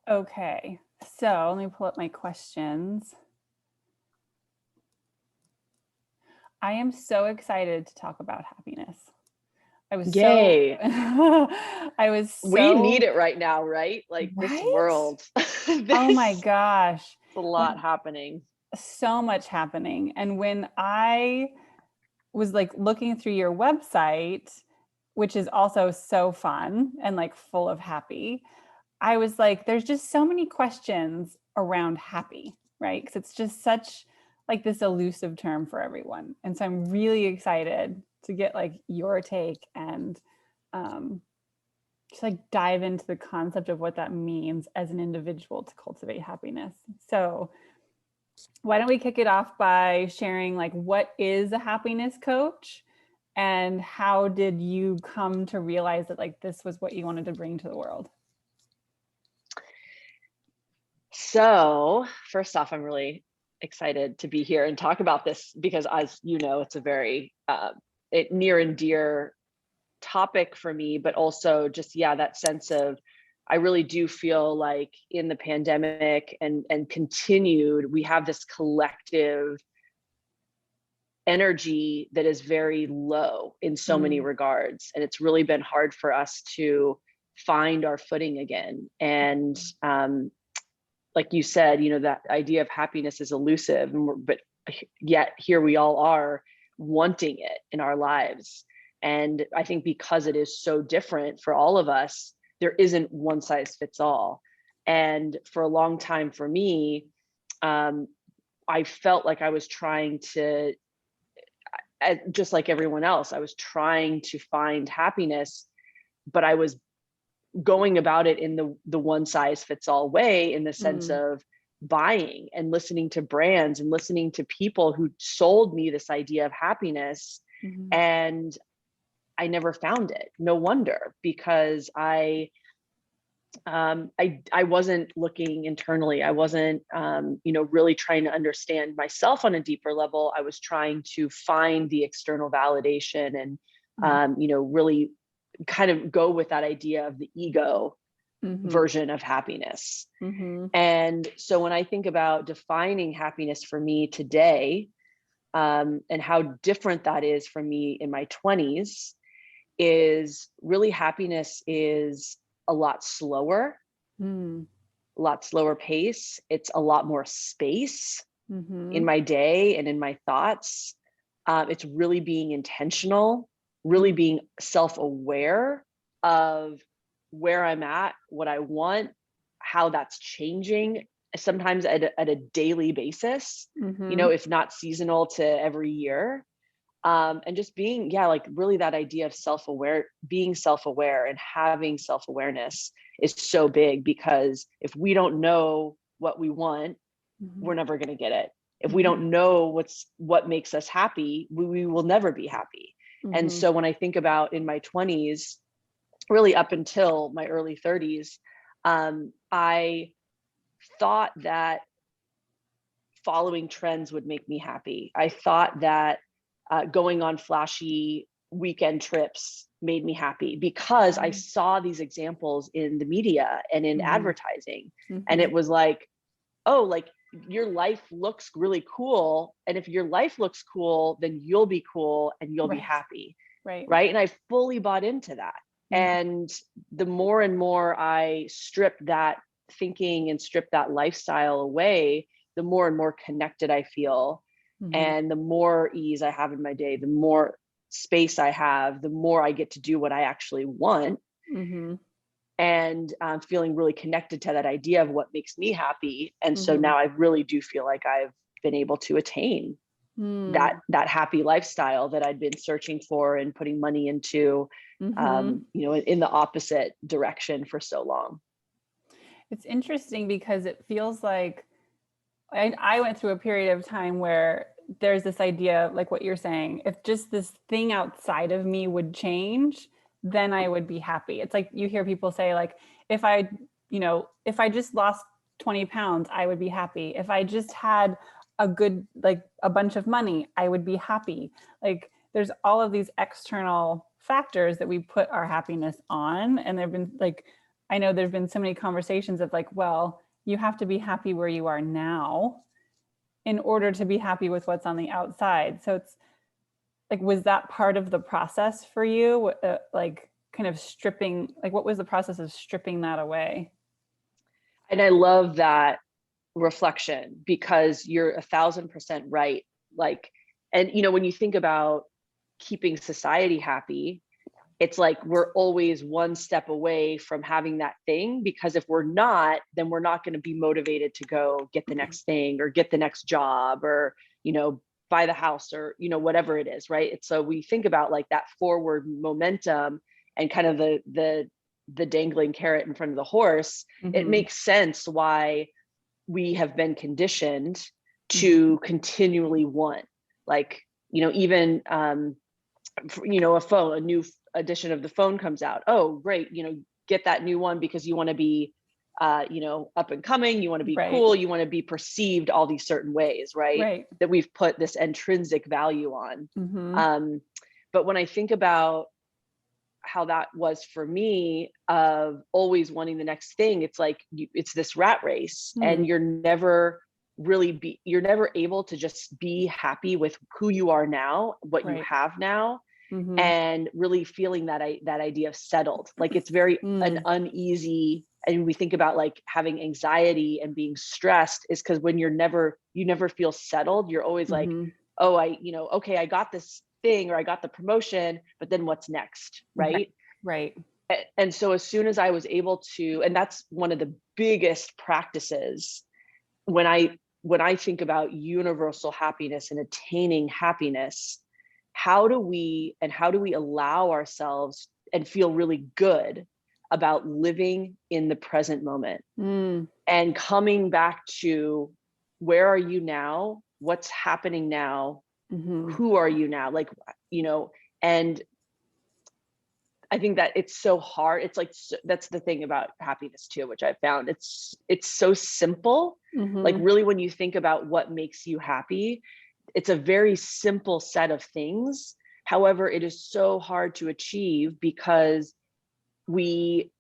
Okay, so let me pull up my questions. I am so excited to talk about happiness. I was so, Yay. I was We need so, it right now, right? Like this right? world, Oh my this gosh. a lot When happening. so much happening. And when I was like looking through your website, which is also so fun and like full of happy, I was like, there's just so many questions around happy, right? Because it's just such like this elusive term for everyone. And so I'm really excited to get like your take and um, just like dive into the concept of what that means as an individual to cultivate happiness. So why don't we kick it off by sharing like what is a happiness coach and how did you come to realize that like this was what you wanted to bring to the world? So, first off, I'm really excited to be here and talk about this because, as you know, it's a very near and dear topic for me, but also just yeah, that sense of I really do feel like in the pandemic and continued, we have this collective energy that is very low in so many Mm, regards, and it's really been hard for us to find our footing again. And like you said, you know, that idea of happiness is elusive, but yet here we all are wanting it in our lives. And I think because it is so different for all of us, there isn't one size fits all. And for a long time for me, um, I felt like I was trying to, just like everyone else, I was trying to find happiness, but I was going about it in the one size fits all way, in the sense mm, of buying and listening to brands and listening to people who sold me this idea of happiness, mhm, and I never found it. No wonder, because I wasn't looking internally. I wasn't you know, really trying to understand myself on a deeper level. I was trying to find the external validation and mhm, you know, really kind of go with that idea of the ego mhm, version of happiness. mhm, And so when I think about defining happiness for me today, and how different that is from me in my 20s, is really happiness is a lot slower, mm, a lot slower pace. It's a lot more space in mhm, my day and in my thoughts. It's really being intentional, really mm, being self aware of where I'm at, what I want, how that's changing, sometimes at a daily basis, you know, mhm, if not seasonal to every year. And just being, yeah, like really that idea of self aware, being self aware and having self awareness is so big, because if we don't know what we want, mhm, we're never going to get it. If we mhm, don't know what makes us happy, we will never be happy. And mhm, so when I think about in my 20s, really up until my early 30s, I thought that following trends would make me happy. I thought that going on flashy weekend trips made me happy, because I mhm, saw these examples in the media and in mhm, advertising. And it mhm. was like, oh, like your life looks really cool. And if your life looks cool, then you'll be cool and you'll be Right, happy. right. Right. And I fully bought into that. Mhm, And the more and more I stripped that thinking and stripped that lifestyle away, the more and more connected I feel. mhm, And the more ease I have in my day, the more space I have, the more I get to do what I actually want, mhm, and feeling really connected to that idea of what makes me happy. And so mhm, now I really do feel like I've been able to attain mm, that happy lifestyle that I'd been searching for and putting money into, mhm. you know, in the opposite direction for so long. It's interesting because it feels like I went through a period of time where there's this idea of like what you're saying, if just this thing outside of me would change, then I would be happy. It's like you hear people say like, if I, if I just lost 20 pounds, I would be happy. If I just had a good, like a bunch of money, I would be happy. Like there's all of these external factors that we put our happiness on. And there've been like I know there's been so many conversations of like, well, you have to be happy where you are now in order to be happy with what's on the outside. So it's like, was that part of the process for you? Like kind of stripping, like what was the process of stripping that away? And I love that reflection, because you're 1,000% right. Like, and when you think about keeping society happy, it's like we're always one step away from having that thing, because if we're not, then we're not going to be motivated to go get the next thing or get the next job, or buy the house, or whatever it is, right? And so we think about like that forward momentum and kind of the dangling carrot in front of the horse. It makes sense why we have been conditioned to continually want, like, even a new edition of the phone comes out. Oh, great. Get that new one because you want to be, up and coming. You want to be Right. cool. You want to be perceived all these certain ways, right? Right. That we've put this intrinsic value on. But when I think about how that was for me, of always wanting the next thing, it's like it's this rat race, and you're never able to just be happy with who you are now, what you have now, and really feeling that idea of settled. Like it's very an uneasy, and we think about like having anxiety and being stressed is because when you never feel settled, you're always like, oh, okay, I got this thing, or I got the promotion, but then what's next, right? Right. And so as soon as I was able to, and that's one of the biggest practices when I think about universal happiness and attaining happiness, how do we allow ourselves and feel really good about living in the present moment and coming back to, where are you now? What's happening now? Who are you now? Like, and I think that it's so hard. It's like, that's the thing about happiness too, which I've found. It's so simple. Like really, when you think about what makes you happy, it's a very simple set of things. However, it is so hard to achieve because we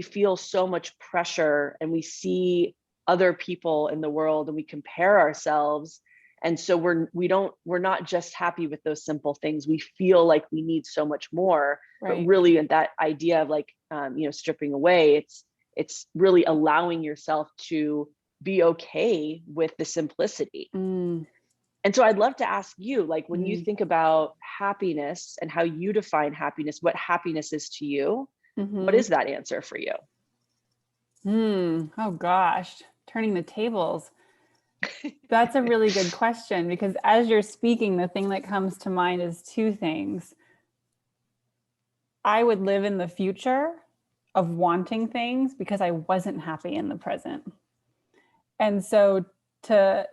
feel so much pressure, and we see other people in the world and we compare ourselves. And so we're not just happy with those simple things. We feel like we need so much more. But really, that idea of like, stripping away, it's really allowing yourself to be okay with the simplicity. And so I'd love to ask you, like, when you think about happiness and how you define happiness, what happiness is to you, what is that answer for you? Oh gosh, turning the tables. That's a really good question, because as you're speaking, the thing that comes to mind is two things. I would live in the future of wanting things because I wasn't happy in the present. And so to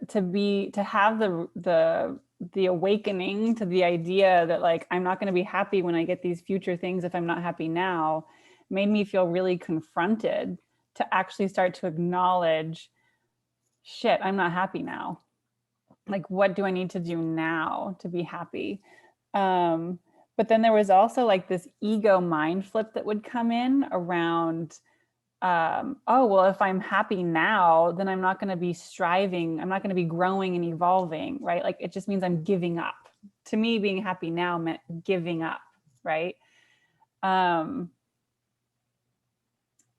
have the awakening to the idea that like, I'm not going to be happy when I get these future things if I'm not happy now, made me feel really confronted to actually start to acknowledge, shit, I'm not happy now. Like, what do I need to do now to be happy? But then there was also like this ego mind flip that would come in around, oh, well, if I'm happy now, then I'm not going to be striving. I'm not going to be growing and evolving, right? Like, it just means I'm giving up. To me, being happy now meant giving up, right? And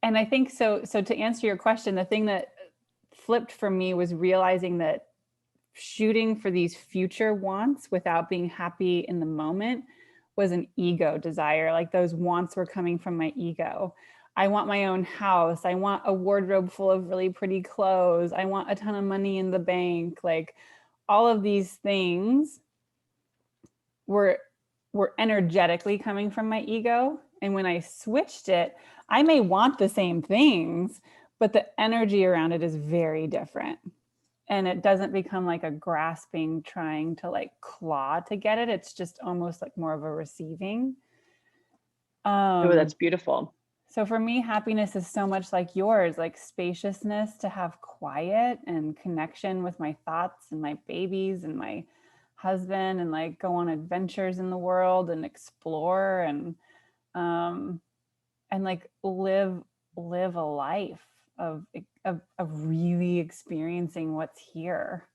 I think so to answer your question, the thing that flipped for me was realizing that shooting for these future wants without being happy in the moment was an ego desire. Like those wants were coming from my ego. I want my own house. I want a wardrobe full of really pretty clothes. I want a ton of money in the bank. Like all of these things were energetically coming from my ego. And when I switched it, I may want the same things, but the energy around it is very different. And it doesn't become like a grasping, trying to like claw to get it. It's just almost like more of a receiving. Oh, that's beautiful. So for me, happiness is so much like yours, like spaciousness, to have quiet and connection with my thoughts and my babies and my husband, and like go on adventures in the world and explore and like live live a life of really experiencing what's here.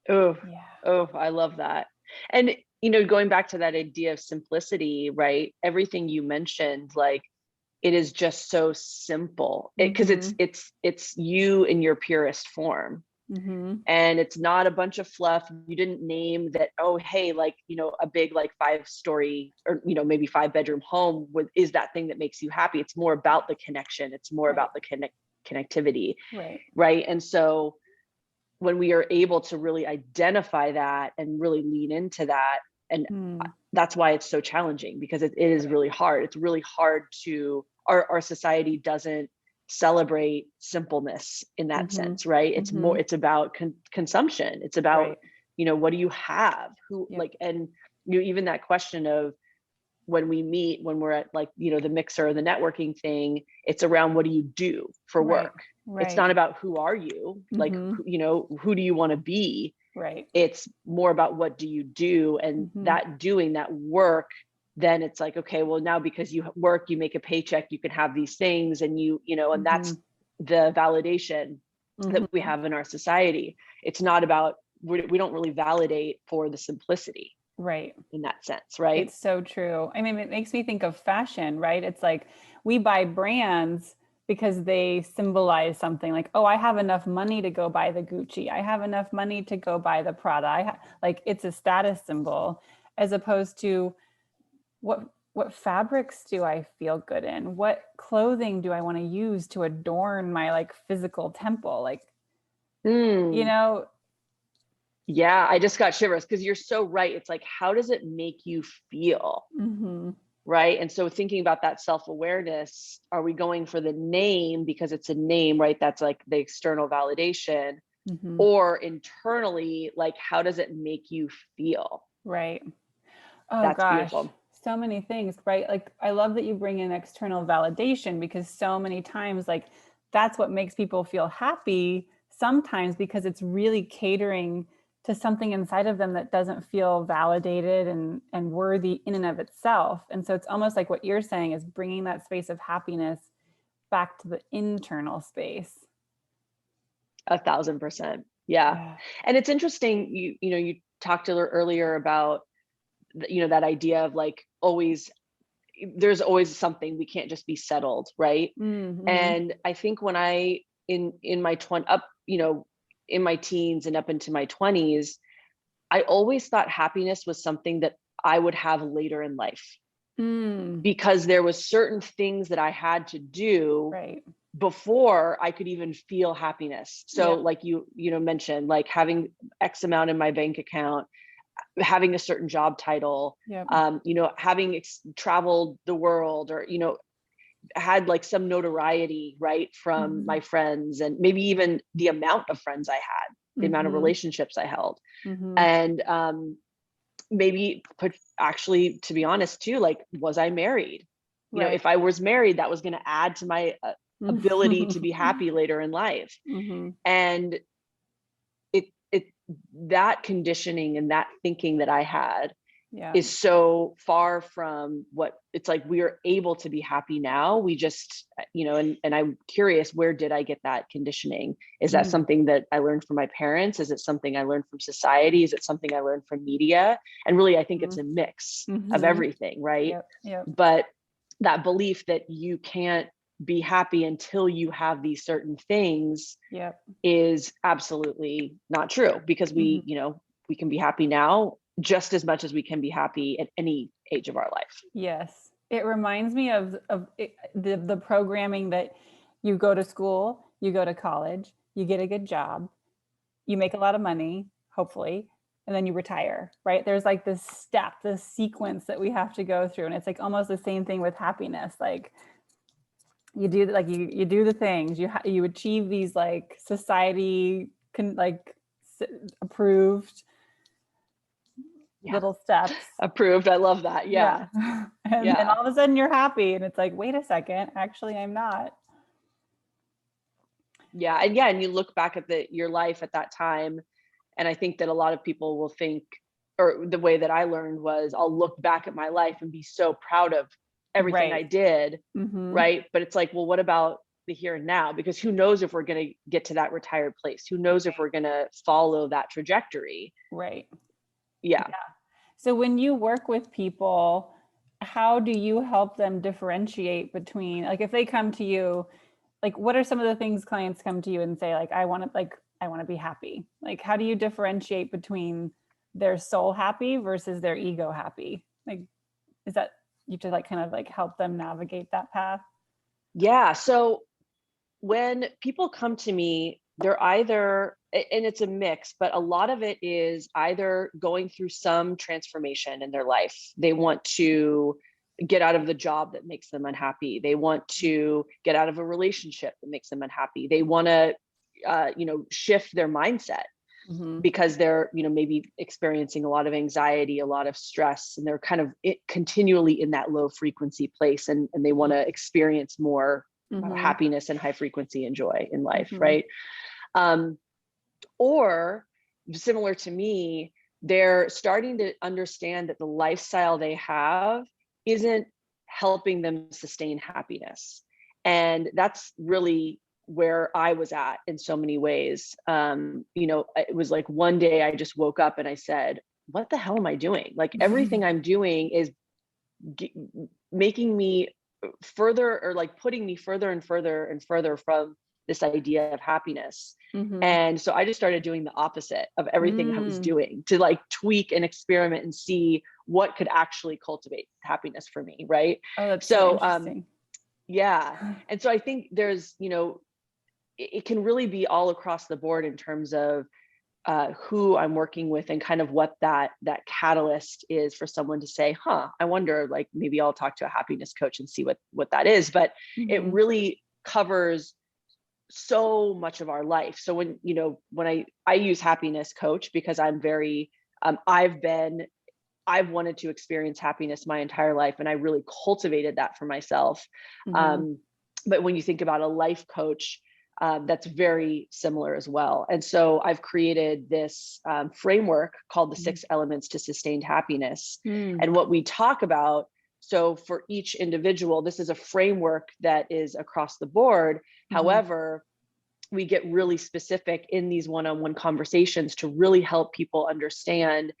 Oh, Yeah. oh, I love that. And, you know, going back to that idea of simplicity, right? Everything you mentioned, like, it is just so simple because Mm-hmm. it's you in your purest form. Mm-hmm. And it's not a bunch of fluff. You didn't name that, oh, hey, like, you know, a big, like, 5-story or, you know, maybe 5-bedroom home with, is that thing that makes you happy. It's more about the connection. It's more Right. about the connectivity. Right. Right. And so when we are able to really identify that and really lean into that, and Mm. that's why it's so challenging, because it is Right. really hard. It's really hard to, our society doesn't celebrate simpleness in that Mm-hmm. sense, right? It's Mm-hmm. more, it's about consumption. It's about, Right. you know, what do you have, who, Yep. like, and you know, even that question of when we meet, when we're at, like, you know, the mixer or the networking thing, it's around what do you do for Right. work. It's Right. not about who are you, like, Mm-hmm. you know, who do you want to be. Right. It's more about what do you do, and Mm-hmm. that doing that work, then it's like, okay, well, now because you work, you make a paycheck, you can have these things, and you know, and Mm-hmm. that's the validation that we Mm-hmm. have in our society. It's not about, we don't really validate for the simplicity Right. in that sense, right? It's so true. I mean, it makes me think of fashion, right? It's like we buy brands because they symbolize something like, oh, I have enough money to go buy the Gucci. I have enough money to go buy the Prada. Like it's a status symbol, as opposed to what fabrics do I feel good in? What clothing do I want to use to adorn my like physical temple? Like, you Mm, know, yeah, I just got shivers because you're so right. It's like, how does it make you feel? mm-hmm, Right. And so thinking about that self-awareness, are we going for the name because it's a name, right? That's like the external validation, mm-hmm, or internally, like, how does it make you feel? right. Oh That's gosh, beautiful. so many things, right? Like I love that you bring in external validation because so many times like that's what makes people feel happy sometimes because it's really catering to something inside of them that doesn't feel validated and worthy in and of itself. And so it's almost like what you're saying is bringing that space of happiness back to the internal space. 1,000%. Yeah. Yeah. And it's interesting, you know, you talked earlier about, you know, that idea of like, always, there's always something, we can't just be settled, right? Mm-hmm. And I think when I, in my 20 up, you know, in my teens and up into my 20s, I always thought happiness was something that I would have later in life, Mm. because there was certain things that I had to do Right. before I could even feel happiness. So Yep. like you know, mentioned, like having X amount in my bank account, having a certain job title, Yep. you know, having traveled the world, or, you know, had like some notoriety, right, from Mm-hmm. my friends, and maybe even the amount of friends I had, the amount of Mm-hmm. relationships I held. Mm-hmm. And maybe put, actually, to be honest too, like, was I married? You know, Right. if I was married, that was going to add to my ability to be happy later in life. Mm-hmm. And it that conditioning and that thinking that I had Yeah. is so far from what it's like. We are able to be happy now. We just, you know, and I'm curious, where did I get that conditioning? Is that Mm. something that I learned from my parents? Is it something I learned from society? Is it something I learned from media? And really, I think it's a mix of Mm-hmm. everything, right? Yep. Yep. But that belief that you can't be happy until you have these certain things Yep. is absolutely not true, because Mm-hmm. we, you know, we can be happy now just as much as we can be happy at any age of our life. Yes. It reminds me of the programming that you go to school, you go to college, you get a good job, you make a lot of money, hopefully, and then you retire, right? There's like this step, this sequence that we have to go through. And it's like almost the same thing with happiness. Like you do like you do the things, you achieve these like society can like approved Yeah. little steps. Approved. I love that. Yeah. Yeah. And then Yeah. all of a sudden you're happy and it's like, wait a second, actually I'm not. Yeah. And yeah, and you look back at your life at that time, and I think that a lot of people will think, or the way that I learned was, I'll look back at my life and be so proud of everything I did, Mm-hmm. right? But it's like, well, what about the here and now? Because who knows if we're going to get to that retired place? Who knows if we're going to follow that trajectory? Right. Yeah. So when you work with people, how do you help them differentiate between, like, if they come to you, like, what are some of the things clients come to you and say, like, I want to be happy? Like, how do you differentiate between their soul happy versus their ego happy? Like, is that, you have to like kind of like help them navigate that path? Yeah. So when people come to me, they're either, and it's a mix, but a lot of it is either going through some transformation in their life. They want to get out of the job that makes them unhappy. They want to get out of a relationship that makes them unhappy. They want to, shift their mindset Mm-hmm. because they're, maybe experiencing a lot of anxiety, a lot of stress, and they're kind of continually in that low frequency place, and they want to experience more Mm-hmm. happiness and high frequency and joy in life, Mm-hmm. right? Or similar to me, they're starting to understand that the lifestyle they have isn't helping them sustain happiness. And that's really where I was at in so many ways. It was like one day I just woke up and I said, what the hell am I doing? Like everything I'm doing is making me further, or like putting me further and further and further from this idea of happiness. Mm-hmm. And so I just started doing the opposite of everything I was doing, to like tweak and experiment and see what could actually cultivate happiness for me. Right. Oh, that's so interesting. Yeah. And so I think there's, it can really be all across the board in terms of who I'm working with, and kind of what that catalyst is for someone to say, I wonder, like maybe I'll talk to a happiness coach and see what that is. But it really covers so much of our life. So when I use happiness coach, because I'm very, I've wanted to experience happiness my entire life, and I really cultivated that for myself. But when you think about a life coach, that's very similar as well. And so I've created this framework called the 6 elements to sustained happiness. And what we talk about, so for each individual, this is a framework that is across the board. However, we get really specific in these one-on-one conversations to really help people understand,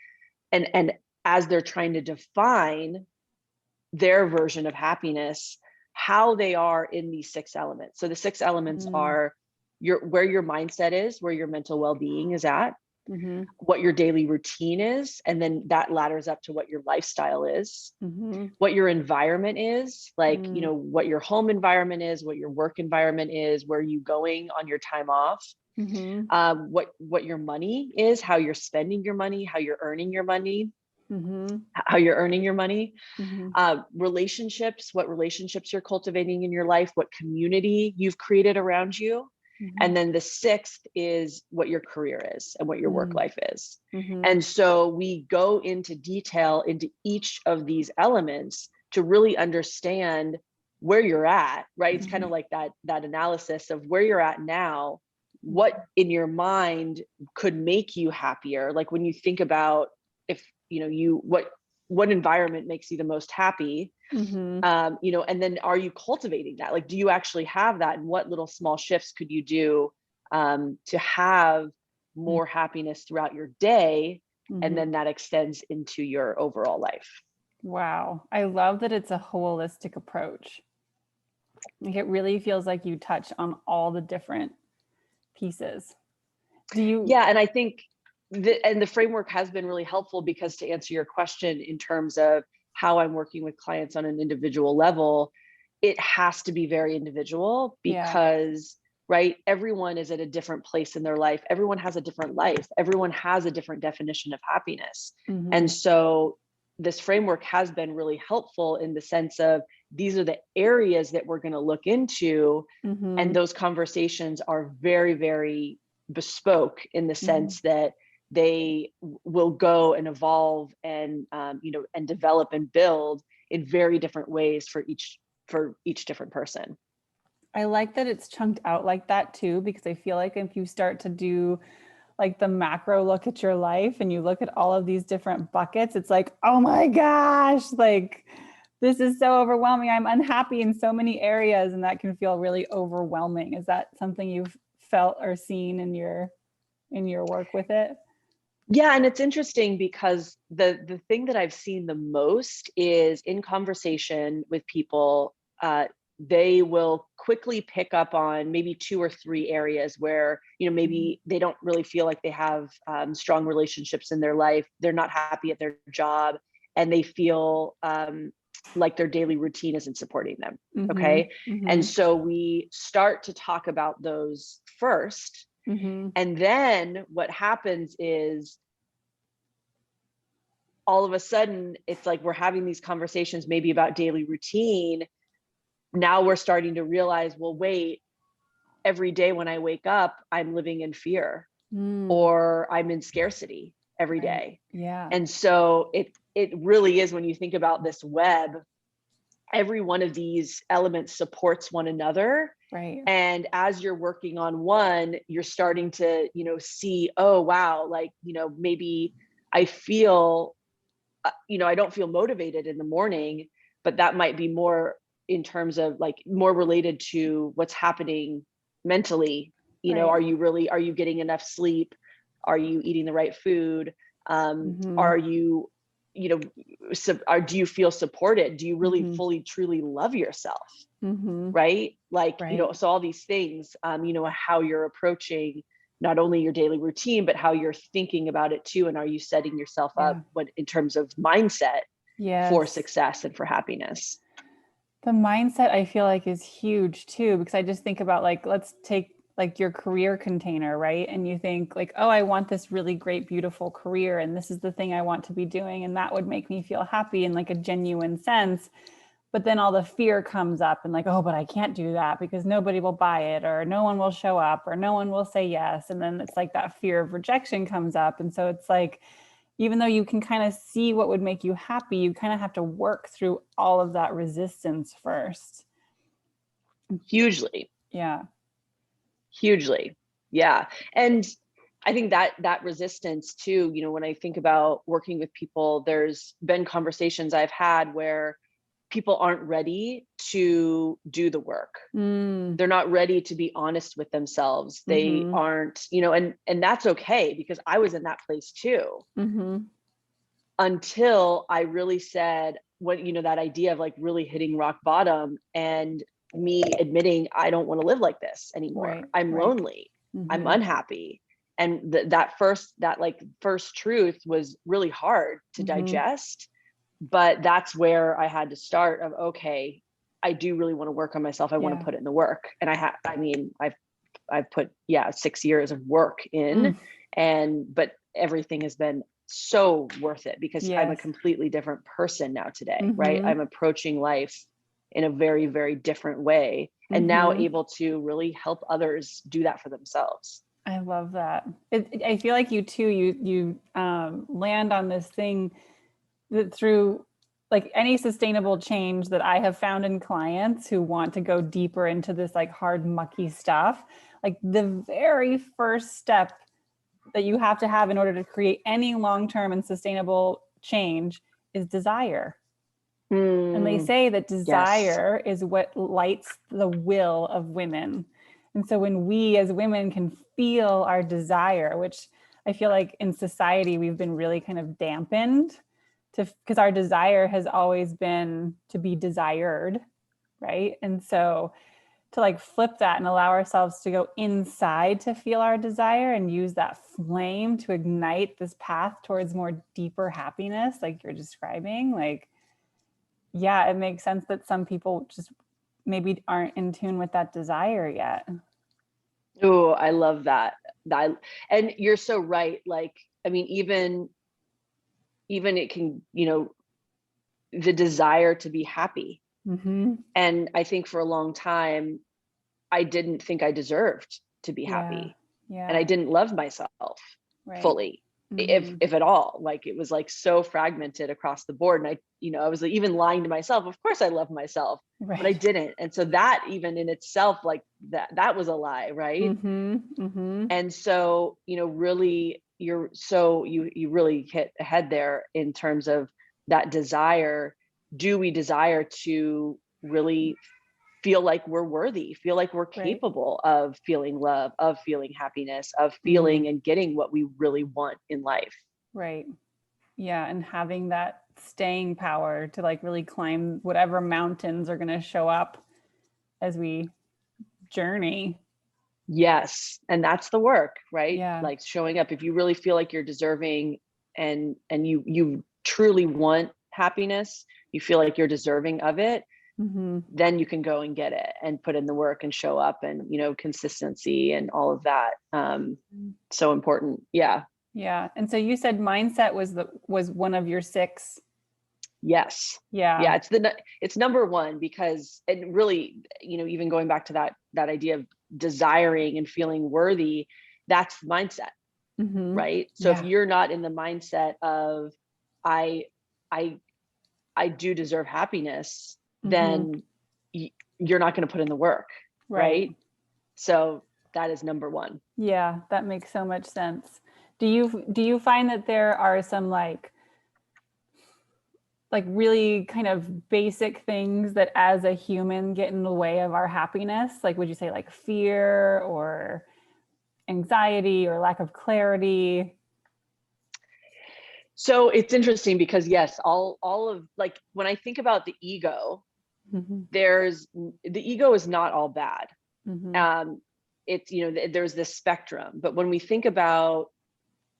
and as they're trying to define their version of happiness, how they are in these 6 elements. So the 6 elements are where your mindset is, where your mental well-being is at, what your daily routine is, and then that ladders up to what your lifestyle is, what your environment is, like, what your home environment is, what your work environment is, where are you going on your time off, what your money is, how you're spending your money, how you're earning your money, relationships, what relationships you're cultivating in your life, what community you've created around you. And then the 6th is what your career is and what your work life is. And so we go into detail into each of these elements to really understand where you're at, right? It's kind of like that analysis of where you're at now, what in your mind could make you happier. Like when you think about, if what environment makes you the most happy, and then are you cultivating that? Like, do you actually have that? And what little small shifts could you do to have more happiness throughout your day? And then that extends into your overall life. Wow. I love that it's a holistic approach. Like it really feels like you touch on all the different pieces. Yeah. And I think the framework has been really helpful, because to answer your question in terms of how I'm working with clients on an individual level, it has to be very individual, because right, everyone is at a different place in their life. Everyone has a different life. Everyone has a different definition of happiness. And so this framework has been really helpful in the sense of, these are the areas that we're going to look into. And those conversations are very, very bespoke in the sense that they will go and evolve and and develop and build in very different ways for each different person. I like that it's chunked out like that too, because I feel like if you start to do like the macro look at your life and you look at all of these different buckets, it's like, oh my gosh, like this is so overwhelming. I'm unhappy in so many areas, and that can feel really overwhelming. Is that something you've felt or seen in your work with it? Yeah, and it's interesting because the thing that I've seen the most is in conversation with people, they will quickly pick up on maybe 2 or 3 areas where, maybe they don't really feel like they have strong relationships in their life. They're not happy at their job, and they feel like their daily routine isn't supporting them. Mm-hmm. Okay. And Mm-hmm. so we start to talk about those first. Mm-hmm. And then what happens is all of a sudden, it's like we're having these conversations maybe about daily routine. Now we're starting to realize, well, wait, every day when I wake up, I'm living in fear Mm, or I'm in scarcity every right. day. Yeah. And so it really is, when you think about this web, every one of these elements supports one another. Right. And as you're working on one, you're starting to, see, oh, wow, like, maybe I feel, I don't feel motivated in the morning, but that might be more in terms of like more related to what's happening mentally. Right. Are you getting enough sleep? Are you eating the right food? Mm-hmm. Are you, do you feel supported? Do you really Mm-hmm. fully, truly love yourself? Mm-hmm. Right? Like, Right. so all these things, how you're approaching not only your daily routine, but how you're thinking about it too. And are you setting yourself up Yeah. in terms of mindset for Yes. success and for happiness? The mindset I feel like is huge too, because I just think about like, let's take like your career container, right? And you think like, oh, I want this really great, beautiful career, and this is the thing I want to be doing, and that would make me feel happy in like a genuine sense. But then all the fear comes up and like, oh, but I can't do that because nobody will buy it, or no one will show up, or no one will say yes. And then it's like that fear of rejection comes up. And so it's like, even though you can kind of see what would make you happy, you kind of have to work through all of that resistance first. Hugely, Yeah. hugely. Yeah. And I think that resistance too, when I think about working with people, there's been conversations I've had where people aren't ready to do the work. Mm, They're not ready to be honest with themselves. They mm-hmm, aren't, and that's okay, because I was in that place too, mm-hmm. until I really said what, that idea of like really hitting rock bottom and me admitting I don't want to live like this anymore. Right, I'm right. lonely. I'm Mm-hmm, unhappy. And that first truth was really hard to mm-hmm. digest, but that's where I had to start of, okay, I do really want to work on myself. I want to Yeah. put in the work. And I've put, 6 years of work in, Mm, but everything has been so worth it because I'm a yes. completely different person now today, right? Mm-hmm, I'm approaching life in a very, very different way, and now mm-hmm. able to really help others do that for themselves. I love that. I feel like you too, you land on this thing that through like any sustainable change that I have found in clients who want to go deeper into this like hard, mucky stuff, like the very first step that you have to have in order to create any long-term and sustainable change is desire. And they Mm, say that yes. desire is what lights the will of women. And so when we as women can feel our desire, which I feel like in society we've been really kind of dampened to, because our desire has always been to be desired, right? And so to like flip that and allow ourselves to go inside to feel our desire and use that flame to ignite this path towards more deeper happiness, like you're describing, like, yeah, it makes sense that some people just maybe aren't in tune with that desire yet. Oh, I love that. And you're so right. Like, I mean, even it can, the desire to be happy. Mm-hmm. And I think for a long time, I didn't think I deserved to be Yeah. happy. And I Yeah. didn't love myself Right. fully, Mm-hmm. if at all. Like, it was like so fragmented across the board. And I was even lying to myself. Of course I love myself, but I Right. didn't. And so that even in itself, like that was a lie, right? Mm-hmm. Mm-hmm. And so, really, you really hit ahead there in terms of that desire. do we desire to really feel like we're worthy, feel like we're Right. capable of feeling love, of feeling happiness, of feeling and getting what we really want in life. Right. Yeah. And having that staying power to like really climb whatever mountains are going to show up as we journey. Yes. And that's the work, right? Yeah. Like showing up. If you really feel like you're deserving and you truly want happiness, you feel like you're deserving of it, then you can go and get it and put in the work and show up, and, you know, consistency and all of that. So important. Yeah. Yeah. And so you said mindset was one of your 6. Yes. Yeah. Yeah. It's number one, because it really, you know, even going back to that idea of desiring and feeling worthy, that's mindset, right? So if you're not in the mindset of, I, I, I do deserve happiness, then you're not going to put in the work. Right. So that is number one. Yeah. That makes so much sense. Do you find that there are some like really kind of basic things that as a human get in the way of our happiness? Like, would you say like fear or anxiety or lack of clarity? So it's interesting because yes, all of, like, when I think about the ego, the ego is not all bad. It's, you know, there's this spectrum, but when we think about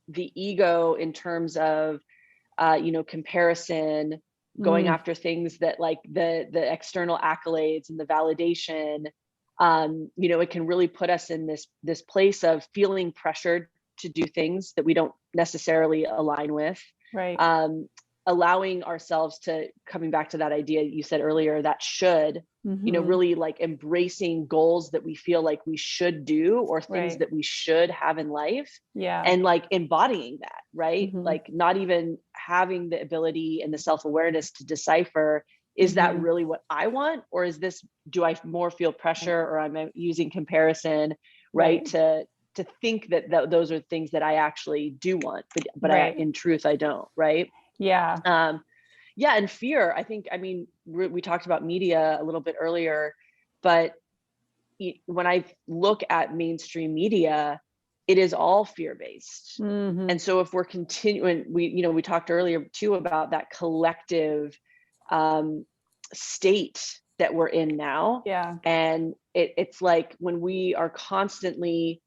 the ego in terms of, you know, comparison, going after things that like the external accolades and the validation, you know, it can really put us in this place of feeling pressured to do things that we don't necessarily align with. Right. Allowing ourselves to, coming back to that idea you said earlier, that should, you know, really like embracing goals that we feel like we should do, or things that we should have in life. Yeah. And like embodying that, right? Like not even having the ability and the self-awareness to decipher, is that really what I want? Or is this, do I more feel pressure, or I'm using comparison, right? To think that those are things that I actually do want, but in truth, I don't, right? Yeah. Yeah. And fear, I think, I mean, we talked about media a little bit earlier, but when I look at mainstream media, it is all fear-based. And so if we're continuing, we talked earlier too about that collective state that we're in now. Yeah. And it's like when we are constantly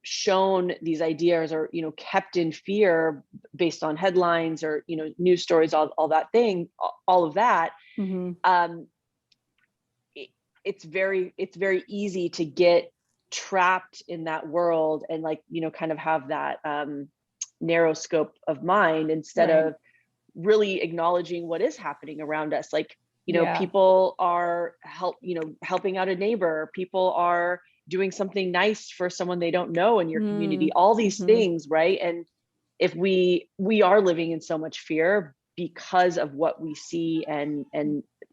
shown these ideas, or, you know, kept in fear based on headlines, or, you know, news stories, all that thing, all of that, it's very easy to get trapped in that world, and like, you know, kind of have that narrow scope of mind, instead of really acknowledging what is happening around us. Like, you know, people are helping out a neighbor, people are doing something nice for someone they don't know in your community, all these things, right? And if we are living in so much fear because of what we see, and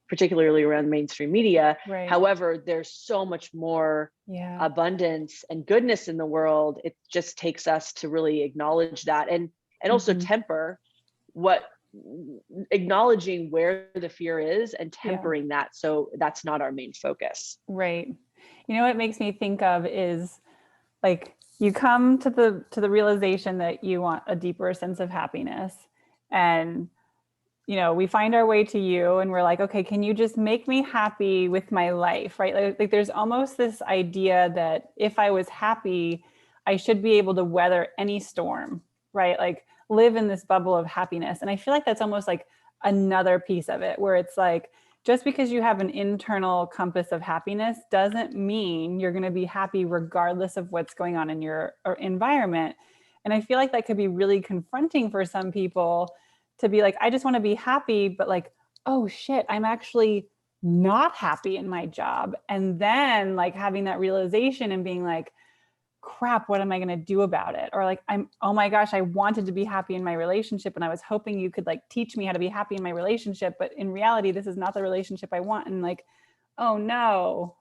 particularly around mainstream media. However, there's so much more abundance and goodness in the world. It just takes us to really acknowledge that, and also temper what, acknowledging where the fear is, and tempering that, so that's not our main focus. Right. You know what it makes me think of is like, you come to the realization that you want a deeper sense of happiness, and you know, we find our way to you, and we're like, okay, can you just make me happy with my life, right? Like there's almost this idea that if I was happy, I should be able to weather any storm, right? Like live in this bubble of happiness. And I feel like that's almost like another piece of it, where it's like, just because you have an internal compass of happiness doesn't mean you're going to be happy regardless of what's going on in your environment. And I feel like that could be really confronting for some people, to be like, I just want to be happy, but like, oh shit, I'm actually not happy in my job. And then like having that realization and being like, crap, what am I going to do about it? Or like, oh my gosh, I wanted to be happy in my relationship, and I was hoping you could like teach me how to be happy in my relationship, but in reality, this is not the relationship I want. And like, oh no.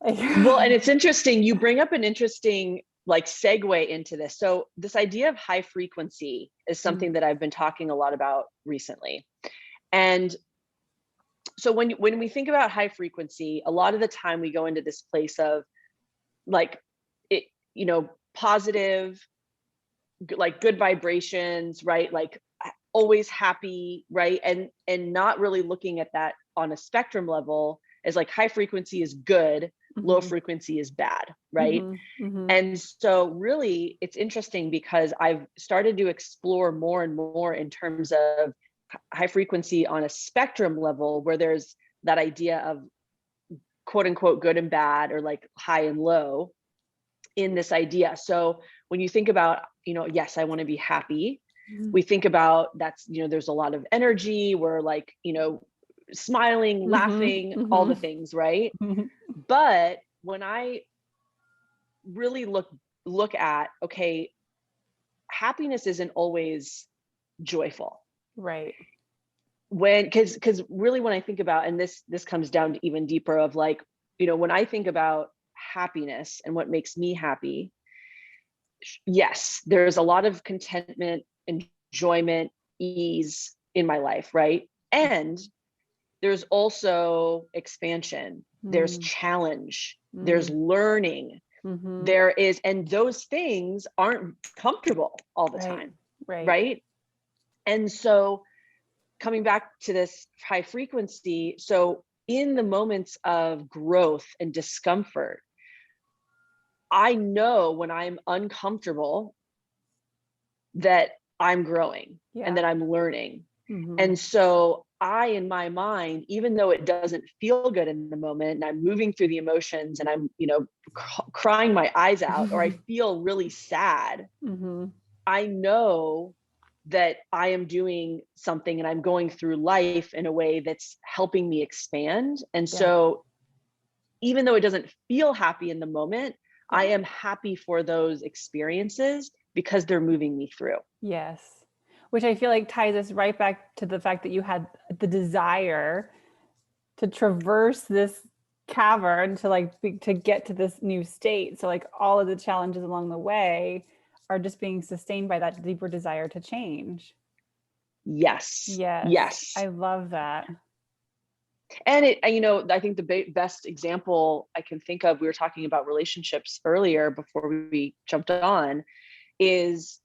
Well, and it's interesting, you bring up an interesting like segue into this. So this idea of high frequency is something that I've been talking a lot about recently. And so when we think about high frequency, a lot of the time we go into this place of like it, positive, like good vibrations, right? Like always happy, right? And not really looking at that on a spectrum level as like high frequency is good, low frequency is bad, right? And so really it's interesting because I've started to explore more and more in terms of high frequency on a spectrum level, where there's that idea of quote unquote good and bad, or like high and low in this idea. So when you think about, yes, I want to be happy, we think about that's, there's a lot of energy. We're like, smiling, laughing, all the things, right? But when I really look at, okay, happiness isn't always joyful. Right. Because really when I think about, and this comes down to even deeper of like, when I think about happiness and what makes me happy, yes, there's a lot of contentment, enjoyment, ease in my life, right? And there's also expansion, there's challenge, there's learning, there is, and those things aren't comfortable all the time, right? And so coming back to this high frequency, so in the moments of growth and discomfort, I know when I'm uncomfortable that I'm growing and that I'm learning. And so I, in my mind, even though it doesn't feel good in the moment and I'm moving through the emotions and I'm, crying my eyes out, or I feel really sad, I know that I am doing something and I'm going through life in a way that's helping me expand. And so even though it doesn't feel happy in the moment, I am happy for those experiences because they're moving me through. Yes. Which I feel like ties us right back to the fact that you had the desire to traverse this cavern to get to this new state. So like all of the challenges along the way are just being sustained by that deeper desire to change. Yes. Yes. I love that. And I think the best example I can think of, we were talking about relationships earlier before we jumped on, is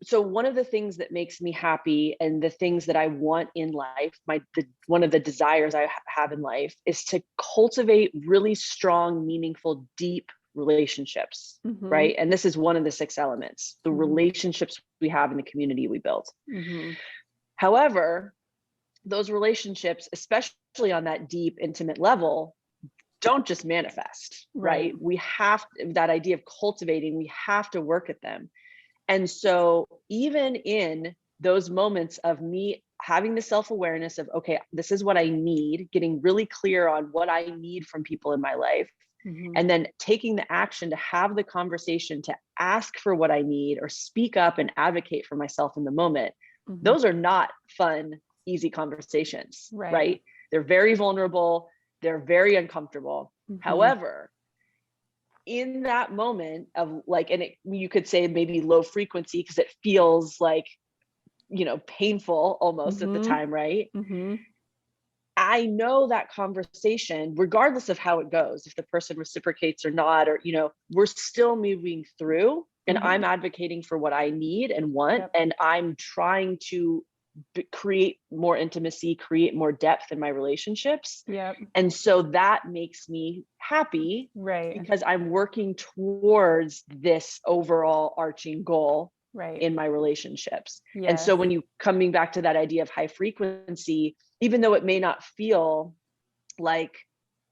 so one of the things that makes me happy and the things that I want in life, one of the desires I have in life is to cultivate really strong, meaningful, deep relationships, right? And this is one of the 6 elements, the relationships we have in the community we built. However, those relationships, especially on that deep, intimate level, don't just manifest, right? We have that idea of cultivating, we have to work at them. And so even in those moments of me having the self-awareness of, okay, this is what I need, getting really clear on what I need from people in my life, and then taking the action to have the conversation to ask for what I need or speak up and advocate for myself in the moment, those are not fun, easy conversations, right? They're very vulnerable. They're very uncomfortable. However, in that moment of like, and you could say maybe low frequency because it feels like, painful almost at the time, right? I know that conversation, regardless of how it goes, if the person reciprocates or not, or, we're still moving through, and I'm advocating for what I need and want, and I'm trying to create more intimacy, create more depth in my relationships. And so that makes me happy, because I'm working towards this overall arching goal in my relationships. And so when you coming back to that idea of high frequency, even though it may not feel like,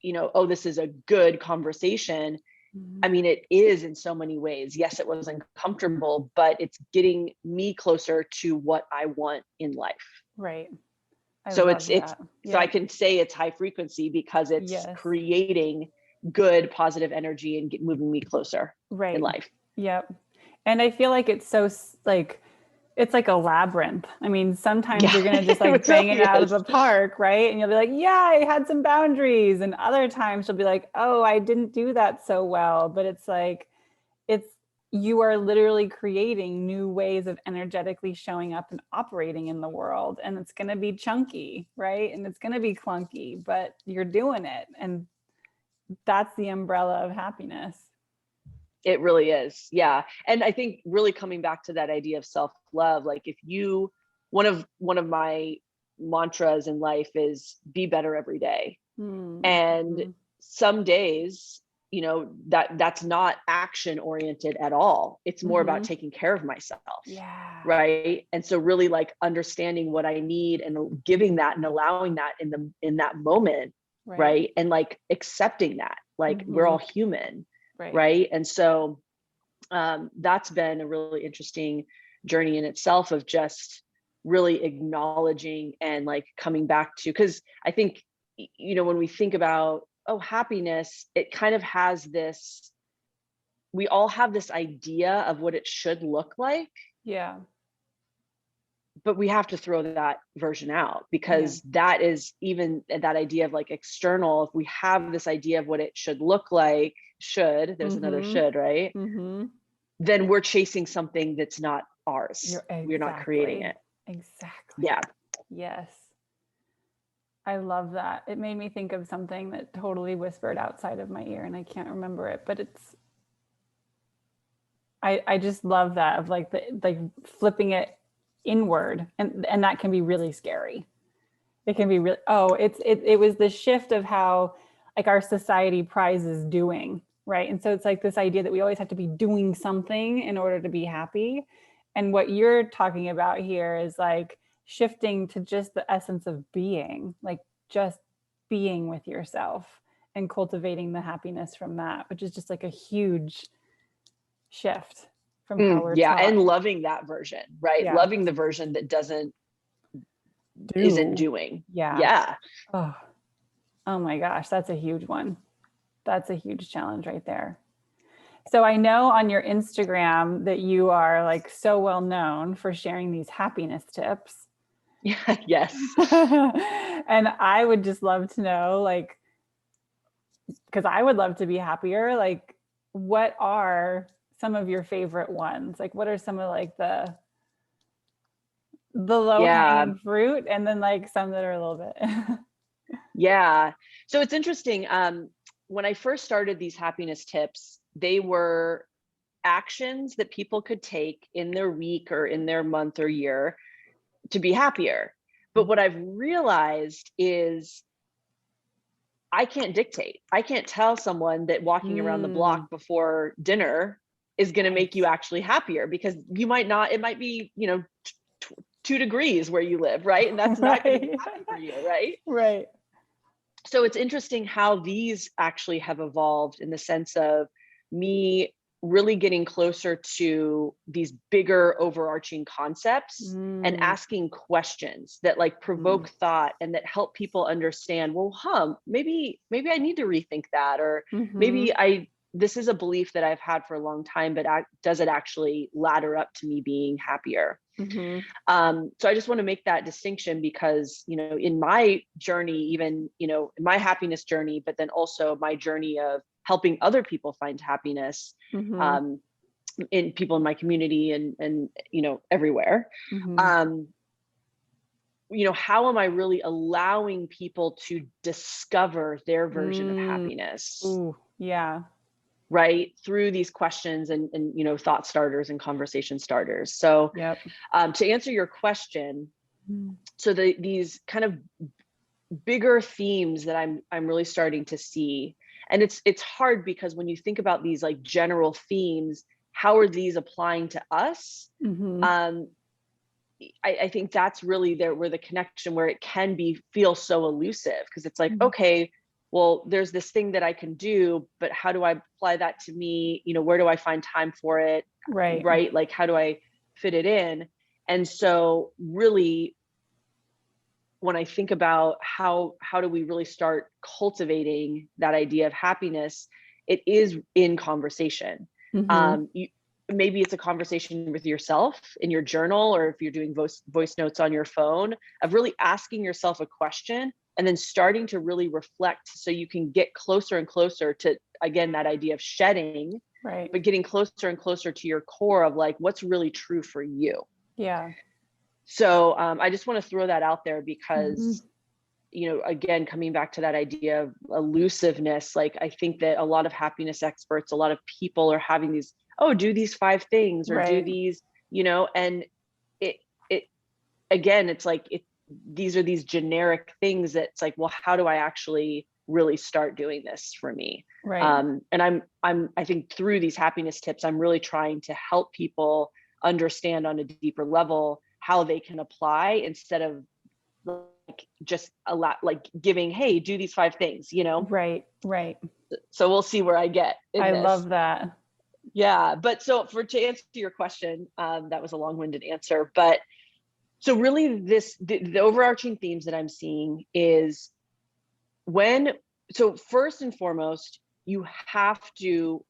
oh, this is a good conversation, I mean, it is in so many ways. Yes, it was uncomfortable, but it's getting me closer to what I want in life. So so I can say it's high frequency because it's creating good, positive energy and moving me closer in life. And I feel like it's so like It's like a labyrinth. I mean, sometimes Yeah, you're going to just like it bang it really out of is. the park, right? And you'll be like, yeah, I had some boundaries. And other times you'll be like, oh, I didn't do that so well. But it's like, it's, you are literally creating new ways of energetically showing up and operating in the world. And it's going to be chunky, right? And it's going to be clunky, but you're doing it. And that's the umbrella of happiness. It really is. Yeah. And I think really coming back to that idea of self-love, like if you, one of my mantras in life is be better every day. And Mm-hmm. some days, that's not action oriented at all. It's more about Mm-hmm. taking care of myself. Yeah. Right. And so really like understanding what I need and giving that and allowing that in that moment. Right. Right. And like accepting that, like we're Mm-hmm. all human. Right. Right. And so that's been a really interesting journey in itself of just really acknowledging and like coming back to, because I think, when we think about, oh, happiness, it kind of has this, we all have this idea of what it should look like, Yeah. but we have to throw that version out Yeah. because that is even that idea of like external. If we have this idea of what it should look like, there's another Mm-hmm. should, right? Mm-hmm. Then we're chasing something that's not ours. You're We're not creating exactly. it. Exactly. Yeah. Yes. I love that. It made me think of something that totally whispered outside of my ear and I can't remember it, but it's I just love that of like the like flipping it inward and that can be really scary. It can be really it was the shift of how like our society prizes doing, right? And so it's like this idea that we always have to be doing something in order to be happy. And what you're talking about here is like shifting to just the essence of being, like just being with yourself and cultivating the happiness from that, which is just like a huge shift from how we're Yeah. taught. And loving that version, right? Yeah. Loving the version that isn't Do. doing. Yeah. Yeah. Oh, oh my gosh, that's a huge one. That's a huge challenge right there. So I know on your Instagram that you are like so well known for sharing these happiness tips. Yeah. Yes. And I would just love to know, like, because I would love to be happier, like, what are some of your favorite ones? Like, what are some of like the low Yeah. hanging fruit and then like some that are a little bit. Yeah. So it's interesting. When I first started these happiness tips, they were actions that people could take in their week or in their month or year to be happier. But what I've realized is I can't dictate. I can't tell someone that walking around the Mm, block before dinner is going to right. make you actually happier because you might not, it might be, 2 degrees where you live, right? And that's not going to be Right. happy for you, right? Right. So it's interesting how these actually have evolved in the sense of me really getting closer to these bigger overarching concepts and Mm, asking questions that like mm, provoke thought and that help people understand, well, maybe I need to rethink that, or mm-hmm, maybe this is a belief that I've had for a long time, but does it actually ladder up to me being happier? mm-hmm, So I just want to make that distinction because, in my journey, even, in my happiness journey, but then also my journey of helping other people find happiness, mm-hmm, um, in people in my community and everywhere. mm-hmm, Um, how am I really allowing people to discover their version of mm. happiness? Ooh, yeah. Right, through these questions and thought starters and conversation starters. So Yep. to answer your question, Mm, so these kind of bigger themes that I'm really starting to see, and it's hard because when you think about these like general themes, how are these applying to us? mm-hmm, um I think that's really there where the connection, where it can feel so elusive, because it's like, mm, okay, well, there's this thing that I can do, but how do I apply that to me? Where do I find time for it? right. Right, like how do I fit it in? And so really, when I think about how do we really start cultivating that idea of happiness, it is in conversation. Mm-hmm, um you, maybe it's a conversation with yourself in your journal, or if you're doing voice notes on your phone, of really asking yourself a question and then starting to really reflect, so you can get closer and closer to, again, that idea of shedding, Right. but getting closer and closer to your core of like, what's really true for you. Yeah. So I just want to throw that out there Mhm. because, you know, again, coming back to that idea of elusiveness, like I think that a lot of happiness experts, a lot of people are having these, oh, do these 5 things or do Right. these, you know, and it again, it's like these are these generic things that it's like, well, how do I actually really start doing this for me? Right. And I think through these happiness tips, I'm really trying to help people understand on a deeper level how they can apply, instead of like just a lot like giving, hey, do these 5 things, you know. Right. Right. So we'll see where I get in I this. love that. Yeah, but so to answer your question, that was a long-winded answer, but so really the overarching themes that I'm seeing is so first and foremost, you have to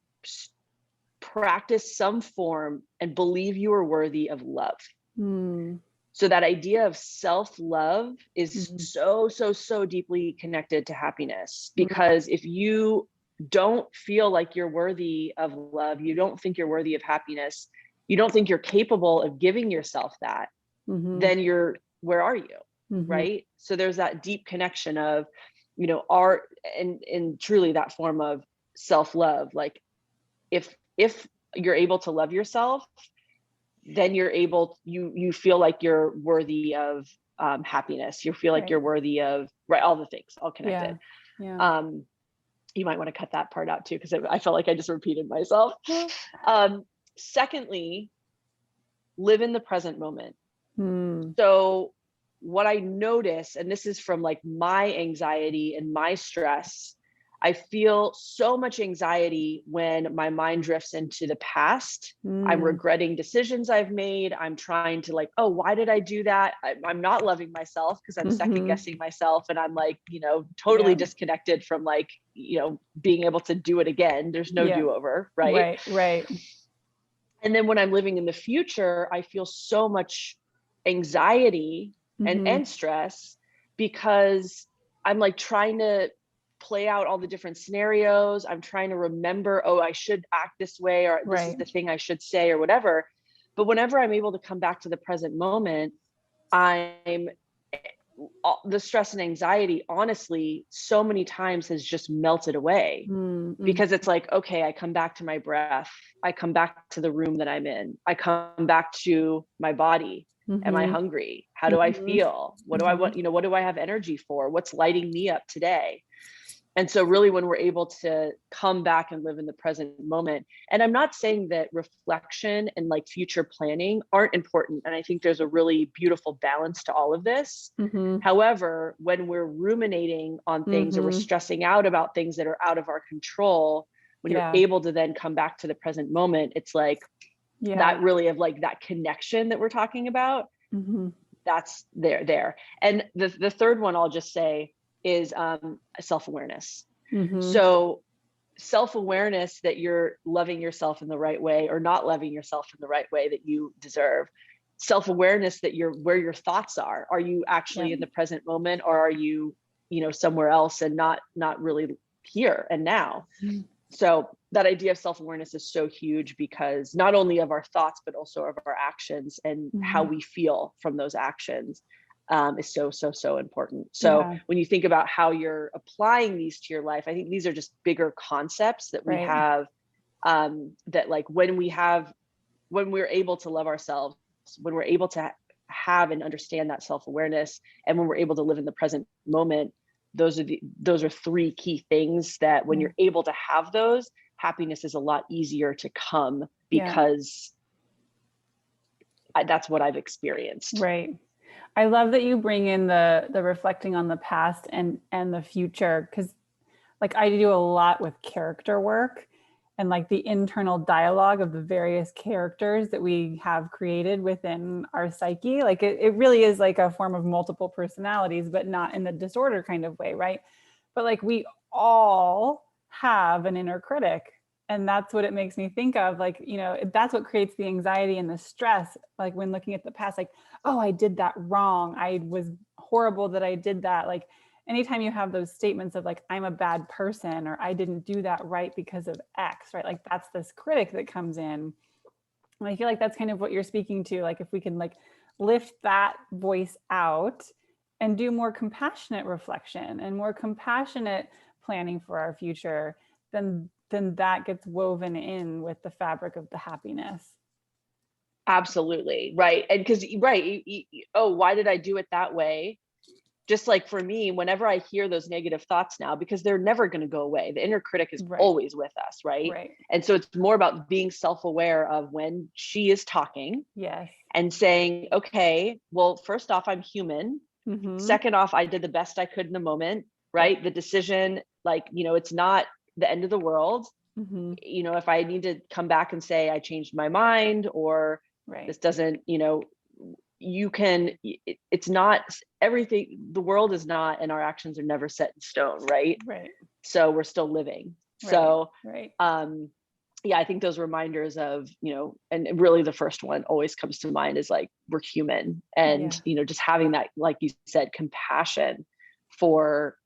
practice some form and believe you are worthy of love. Mm. So that idea of self-love is Mhm. so deeply connected to happiness, because if you don't feel like you're worthy of love, you don't think you're worthy of happiness, you don't think you're capable of giving yourself that, Mhm. then where are you? Mhm. Right? So there's that deep connection of, you know, and truly that form of self-love. Like if you're able to love yourself, then you feel like you're worthy of happiness. You feel like Right. you're worthy of, right, all the things, all Yeah. connected. Yeah. Um, you might want to cut that part out too, because I felt like I just repeated myself. Um, Secondly, live in the present moment. Mm. So what I notice, and this is from like my anxiety and my stress, I feel so much anxiety when my mind drifts into the past. I'm Mm. regretting decisions I've made. I'm trying to like, oh, why did I do that? I'm not loving myself because I'm second Mhm. guessing myself. And I'm like, you know, totally Yeah. disconnected from like, you know, being able to do it again. There's no Yeah. do-over, right? Right. Right. And then when I'm living in the future, I feel so much anxiety Mhm. and stress, because I'm like trying to play out all the different scenarios. I'm trying to remember, oh, I should act this way, or this is Right. the thing I should say, or whatever. But whenever I'm able to come back to the present moment, I'm the stress and anxiety, honestly, so many times has just melted away, Mm. Mhm. because it's like, okay, I come back to my breath. I come back to the room that I'm in. I come back to my body. Am I Mhm. hungry? How do I Mhm. feel? What do I Mhm. want? You know, what do I have energy for? What's lighting me up today? And so really when we're able to come back and live in the present moment, and I'm not saying that reflection and like future planning aren't important, and I think there's a really beautiful balance to all of this. Mhm. However, when we're ruminating on things, or we're Mhm. stressing out about things that are out of our control, when you're Yeah. able to then come back to the present moment, it's like Yeah. that really of like that connection that we're talking about, Mhm. that's there. And the third one I'll just say is self-awareness. Mhm. So self-awareness that you're loving yourself in the right way, or not loving yourself in the right way that you deserve. Self-awareness that you're where your thoughts are you Yeah. actually in the present moment, or are you, you know, somewhere else and not really here and now. Mhm. So that idea of self-awareness is so huge, because not only of our thoughts, but also of our actions and how Mhm. we feel from those actions, is so important. So Yeah. when you think about how you're applying these to your life, I think these are just bigger concepts that we Right. have, that like when we're able to love ourselves, when we're able to have and understand that self-awareness, and when we're able to live in the present moment, those are 3 key things that when Yeah. you're able to have those, happiness is a lot easier to come, Yeah. because that's what I've experienced. Right. I love that you bring in the reflecting on the past and the future, because like I do a lot with character work and like the internal dialogue of the various characters that we have created within our psyche. Like it really is like a form of multiple personalities, but not in the disorder kind of way, right? But like we all have an inner critic, And that's what it makes me think of, like, that's what creates the anxiety and the stress, like when looking at the past, like, oh, I did that wrong, I was horrible that I did that. Like anytime you have those statements of like, I'm a bad person, or I didn't do that right because of X, right? Like that's this critic that comes in. And I feel like that's kind of what you're speaking to. Like if we can like lift that voice out and do more compassionate reflection and more compassionate planning for our future, then that gets woven in with the fabric of the happiness. Absolutely. Right. And because, right. Oh, why did I do it that way? Just like for me, whenever I hear those negative thoughts now, because they're never going to go away, the inner critic is Right. always with us. Right. Right. And so it's more about being self-aware of when she is talking. Yes. And saying, okay, well, first off, I'm human. Mm-hmm. Second off, I did the best I could in the moment. Right. Yep. The decision, like, it's not the end of the world. Mm-hmm. If I need to come back and say I changed my mind, or this doesn't, you can, it's not everything. The world is not, and our actions are never set in stone. Right. Right. So we're still living. Right. So, right. Yeah, I think those reminders of, and really the first one always comes to mind is like, we're human, and, just having that, like you said, compassion for,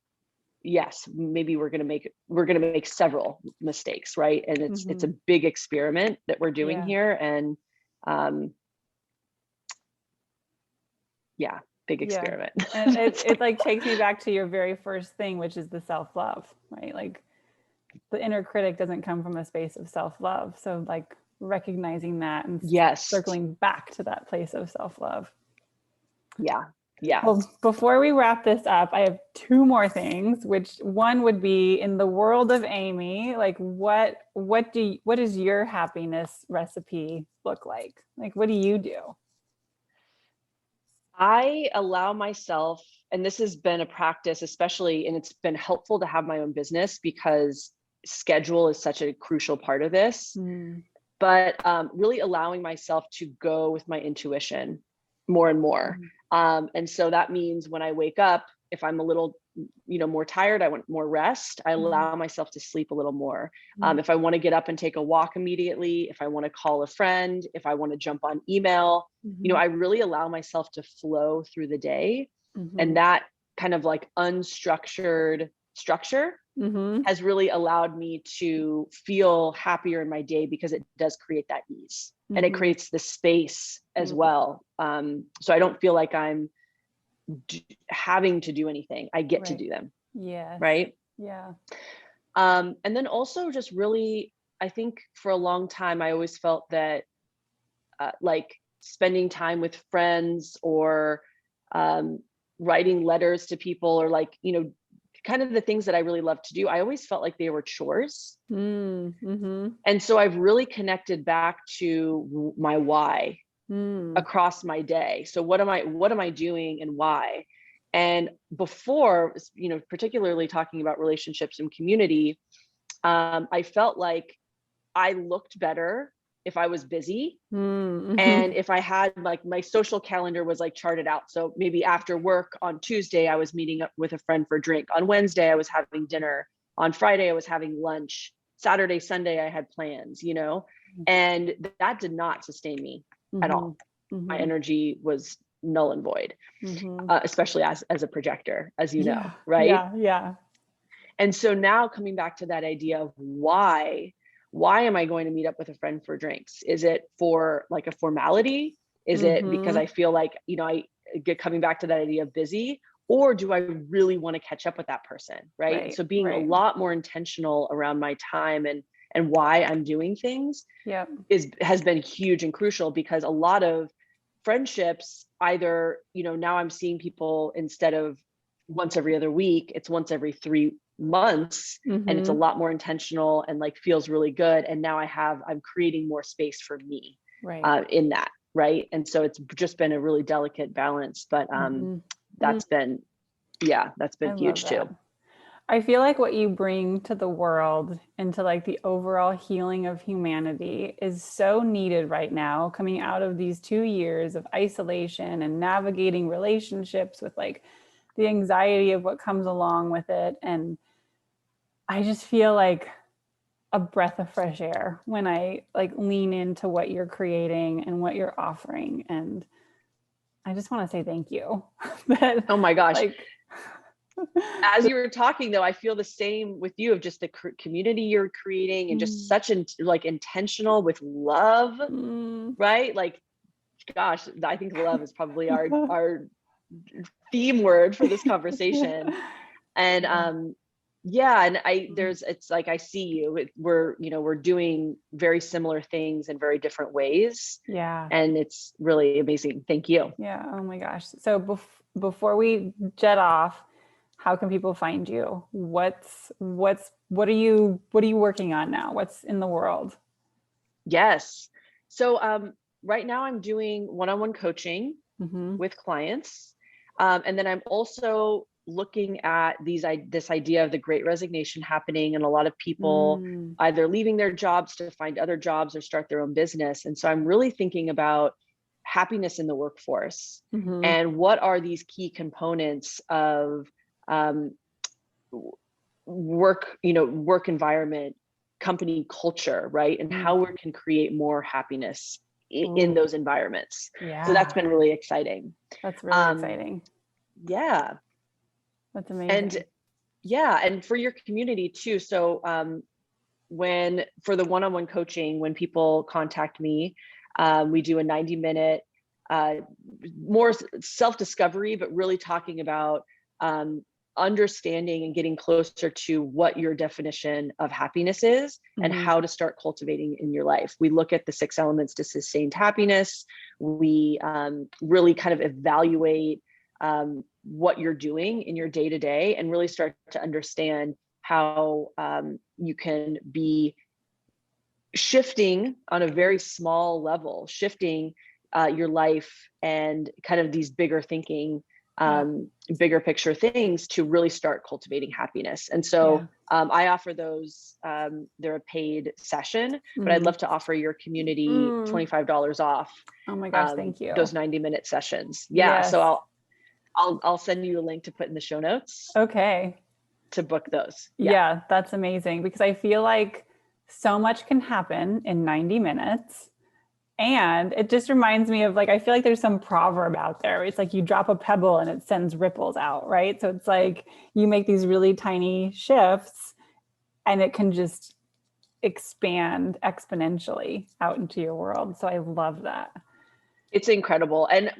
yes, maybe we're going to make several mistakes. Right. And it's a big experiment that we're doing here. And, big experiment. And it like takes me back to your very first thing, which is the self-love, right? Like the inner critic doesn't come from a space of self-love. So like recognizing that and circling back to that place of self-love. Yeah. Well, before we wrap this up, I have two more things, which one would be, in the world of Amy, like what does your happiness recipe look like? Like, what do you do? I allow myself, and this has been a practice, especially, and it's been helpful to have my own business because schedule is such a crucial part of this, but really allowing myself to go with my intuition more and more. And so that means when I wake up, if I'm a little, more tired, I want more rest, I allow myself to sleep a little more. If I want to get up and take a walk immediately, if I want to call a friend, if I want to jump on email, I really allow myself to flow through the day. And that kind of like unstructured structure has really allowed me to feel happier in my day, because it does create that ease and it creates the space as well. So I don't feel like I'm having to do anything. I get to do them. Yeah. Right. Yeah. And then also just really, I think for a long time, I always felt that like spending time with friends, or writing letters to people, or like, kind of the things that I really love to do, I always felt like they were chores. And so I've really connected back to my why across my day. So what am I doing and why? And before, particularly talking about relationships and community, I felt like I looked better if I was busy. And if I had like my social calendar was like charted out. So maybe after work on Tuesday, I was meeting up with a friend for a drink. On Wednesday, I was having dinner. On Friday, I was having lunch. Saturday, Sunday, I had plans, and that did not sustain me at all. My energy was null and void, especially as a projector, as you know, right? Yeah. And so now coming back to that idea of why am I going to meet up with a friend for drinks? Is it for like a formality? Is it because I feel like, I get coming back to that idea of busy, or do I really want to catch up with that person? Right. So being a lot more intentional around my time and why I'm doing things has been huge and crucial, because a lot of friendships, either, now I'm seeing people, instead of once every other week, it's once every 3 months, and it's a lot more intentional and like feels really good. And now I'm creating more space for me in that. Right. And so it's just been a really delicate balance, but that's been huge too. I feel like what you bring to the world and to like the overall healing of humanity is so needed right now, coming out of these 2 years of isolation and navigating relationships with like the anxiety of what comes along with it. And I just feel like a breath of fresh air when I like lean into what you're creating and what you're offering. And I just want to say thank you. That Oh my gosh. like As you were talking though, I feel the same with you, of just the community you're creating, and just such like intentional with love, mm. right? Like, gosh, I think love is probably our theme word for this conversation. And yeah, and it's like, I see you, we're doing very similar things in very different ways, Yeah. and it's really amazing. Thank you. Yeah. Oh my gosh. So before we jet off, how can people find you? What are you working on now? What's in the world? Yes. So right now I'm doing one-on-one coaching Mm-hmm. with clients. And then I'm also looking at this idea of the great resignation happening, and a lot of people Mm. either leaving their jobs to find other jobs or start their own business. And so I'm really thinking about happiness in the workforce, Mm-hmm. and what are these key components of um, work environment, company culture, right? And how we can create more happiness in Ooh, those environments. So that's yeah. been really exciting. That's really Um, exciting. yeah. That's And amazing. yeah, and for your community too. So when for the one-on-one coaching, when people contact me, we do a 90-minute uh, more self-discovery, but really talking about um, understanding and getting closer to what your definition of happiness is, and Mm-hmm. how to start cultivating in your life. We look at the 6 elements to sustained happiness. We really kind of evaluate what you're doing in your day to day, and really start to understand how you can be shifting on a very small level, shifting your life, and kind of these bigger thinking, Yeah. bigger picture things to really start cultivating happiness. And so Yeah. I offer those, they're a paid session, but I'd Mm-hmm. love to offer your community $25 off Oh my gosh, thank you. those 90-minute sessions. Yeah. So Yes. I'll send you a link to put in the show notes Okay. to book those. Yeah. Yeah, that's amazing because I feel like so much can happen in 90 minutes. And it just reminds me of like, I feel like there's some proverb out there. It's like you drop a pebble and it sends ripples out, right? So it's like you make these really tiny shifts and it can just expand exponentially out into your world. So I love that. It's incredible. And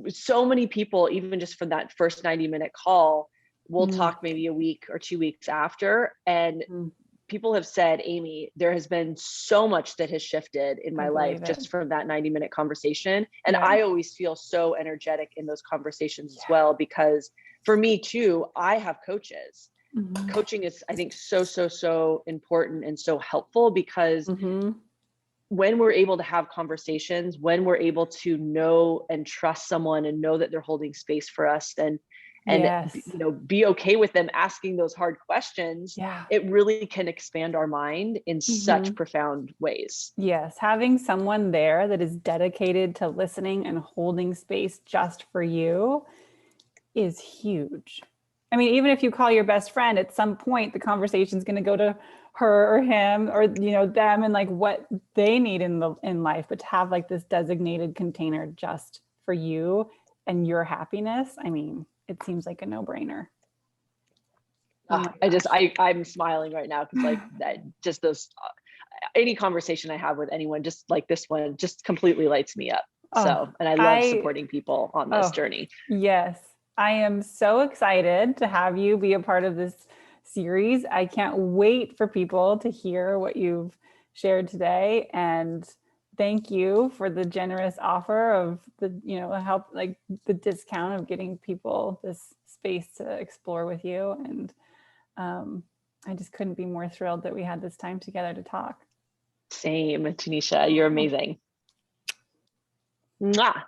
so many people, even just for that first 90-minute call, we'll Mm, talk maybe a week or 2 weeks after. And mm, people have said, Amy, there has been so much that has shifted in I my life believe it. just from that 90-minute conversation. And Yeah. I always feel so energetic in those conversations as Yeah. well, because for me too, I have coaches. Mm-hmm. Coaching is, I think, so important and so helpful, because Mm-hmm. when we're able to have conversations, when we're able to know and trust someone, and know that they're holding space for us, and Yes. be okay with them asking those hard questions, Yeah. it really can expand our mind in Mm-hmm. such profound ways. Yes, having someone there that is dedicated to listening and holding space just for you is huge. I mean, even if you call your best friend, at some point the conversation is going to go to her or him or them and like what they need in life, but to have like this designated container just for you and your happiness, I mean, it seems like a no-brainer. Oh my I'm smiling right now, because like that, just those any conversation I have with anyone, just like this one, just completely lights me up. Oh, So, and I love I supporting people on this oh, journey. yes. I am so excited to have you be a part of this series. I can't wait for people to hear what you've shared today. And thank you for the generous offer of help, like the discount of getting people this space to explore with you. And I just couldn't be more thrilled that we had this time together to talk. Same, Tanisha, you're amazing. Mwah.